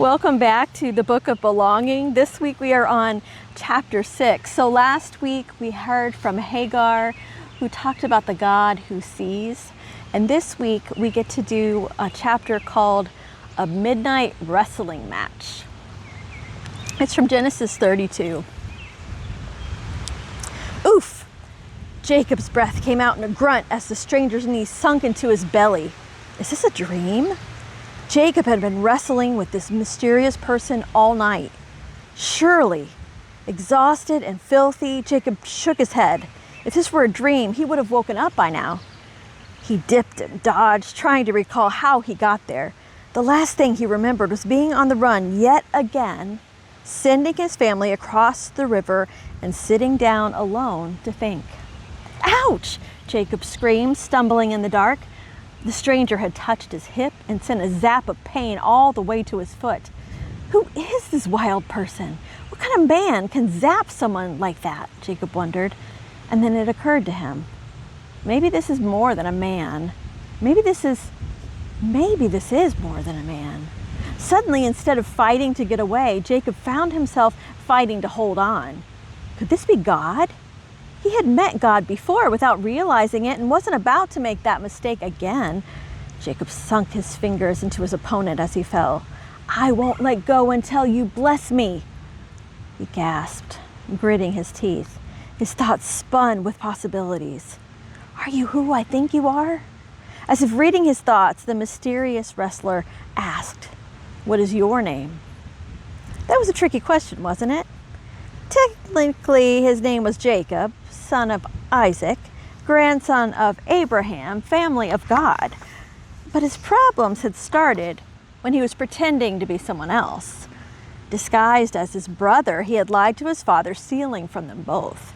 Welcome back to the Book of Belonging. This week we are on chapter 6. So last week we heard from Hagar, who talked about the God who sees. And this week we get to do a chapter called A Midnight Wrestling Match. It's from Genesis 32. Oof! Jacob's breath came out in a grunt as the stranger's knees sunk into his belly. Is this a dream? Jacob had been wrestling with this mysterious person all night. Surely, exhausted and filthy, Jacob shook his head. If this were a dream, he would have woken up by now. He dipped and dodged, trying to recall how he got there. The last thing he remembered was being on the run yet again, sending his family across the river and sitting down alone to think. Ouch! Jacob screamed, stumbling in the dark. The stranger had touched his hip and sent a zap of pain all the way to his foot. Who is this wild person? What kind of man can zap someone like that? Jacob wondered. And then it occurred to him. Maybe this is more than a man. Maybe this is more than a man. Suddenly, instead of fighting to get away, Jacob found himself fighting to hold on. Could this be God? He had met God before without realizing it and wasn't about to make that mistake again. Jacob sunk his fingers into his opponent as he fell. I won't let go until you bless me, he gasped, gritting his teeth. His thoughts spun with possibilities. Are you who I think you are? As if reading his thoughts, the mysterious wrestler asked, What is your name? That was a tricky question, wasn't it? Technically, his name was Jacob, son of Isaac, grandson of Abraham, family of God. But his problems had started when he was pretending to be someone else. Disguised as his brother, he had lied to his father, stealing from them both.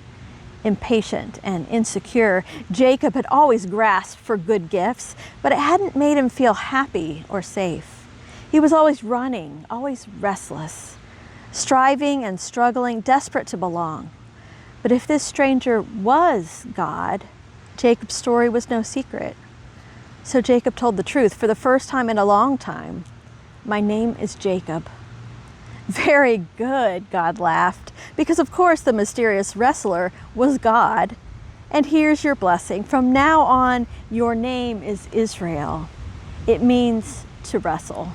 Impatient and insecure, Jacob had always grasped for good gifts, but it hadn't made him feel happy or safe. He was always running, always restless, striving and struggling, desperate to belong. But if this stranger was God, Jacob's story was no secret. So Jacob told the truth for the first time in a long time. My name is Jacob. Very good, God laughed, because of course the mysterious wrestler was God. And here's your blessing. From now on, your name is Israel. It means to wrestle.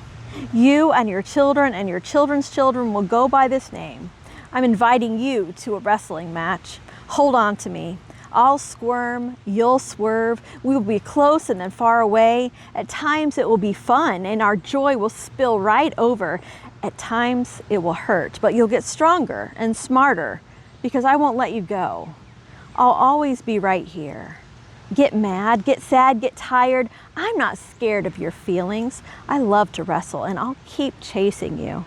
You and your children and your children's children will go by this name. I'm inviting you to a wrestling match. Hold on to me. I'll squirm, you'll swerve. We will be close and then far away. At times it will be fun and our joy will spill right over. At times it will hurt, but you'll get stronger and smarter because I won't let you go. I'll always be right here. Get mad, get sad, get tired. I'm not scared of your feelings. I love to wrestle and I'll keep chasing you.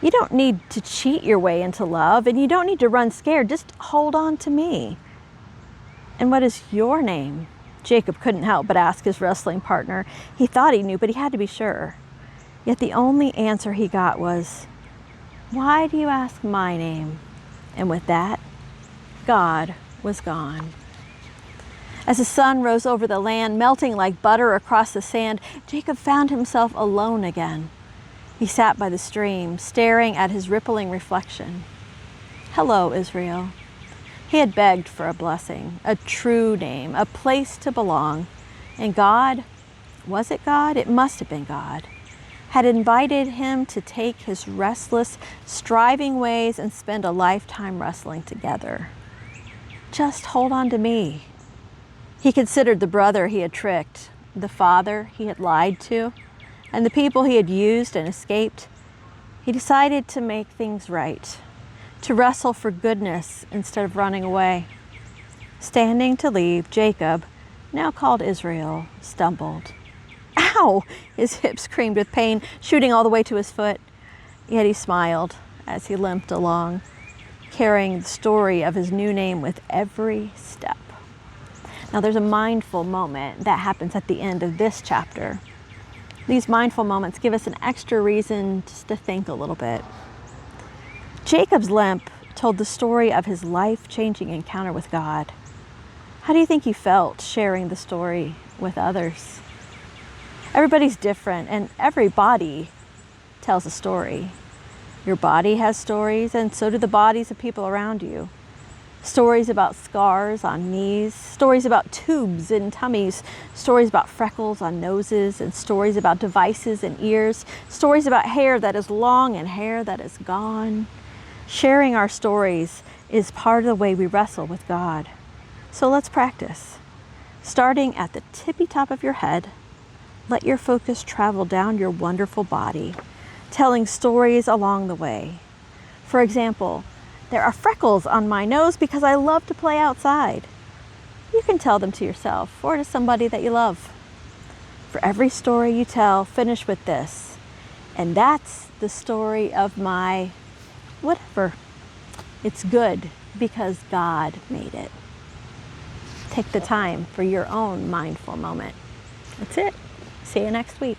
You don't need to cheat your way into love and you don't need to run scared. Just hold on to me. And what is your name? Jacob couldn't help but ask his wrestling partner. He thought he knew, but he had to be sure. Yet the only answer he got was, Why do you ask my name? And with that, God was gone. As the sun rose over the land, melting like butter across the sand, Jacob found himself alone again. He sat by the stream, staring at his rippling reflection. Hello, Israel. He had begged for a blessing, a true name, a place to belong. And God, was it God? It must have been God, had invited him to take his restless, striving ways and spend a lifetime wrestling together. Just hold on to me. He considered the brother he had tricked, the father he had lied to, and the people he had used and escaped. He decided to make things right, to wrestle for goodness instead of running away. Standing to leave, Jacob, now called Israel, stumbled. Ow! His hip screamed with pain, shooting all the way to his foot. Yet he smiled as he limped along, carrying the story of his new name with every step. Now there's a mindful moment that happens at the end of this chapter. These mindful moments give us an extra reason just to think a little bit. Jacob's limp told the story of his life-changing encounter with God. How do you think he felt sharing the story with others? Everybody's different, and every body tells a story. Your body has stories, and so do the bodies of people around you. Stories about scars on knees, stories about tubes in tummies, stories about freckles on noses, and stories about devices in ears, stories about hair that is long and hair that is gone. Sharing our stories is part of the way we wrestle with God. So let's practice. Starting at the tippy top of your head, let your focus travel down your wonderful body, telling stories along the way. For example, there are freckles on my nose because I love to play outside. You can tell them to yourself or to somebody that you love. For every story you tell, finish with this. And that's the story of my whatever. It's good because God made it. Take the time for your own mindful moment. That's it. See you next week.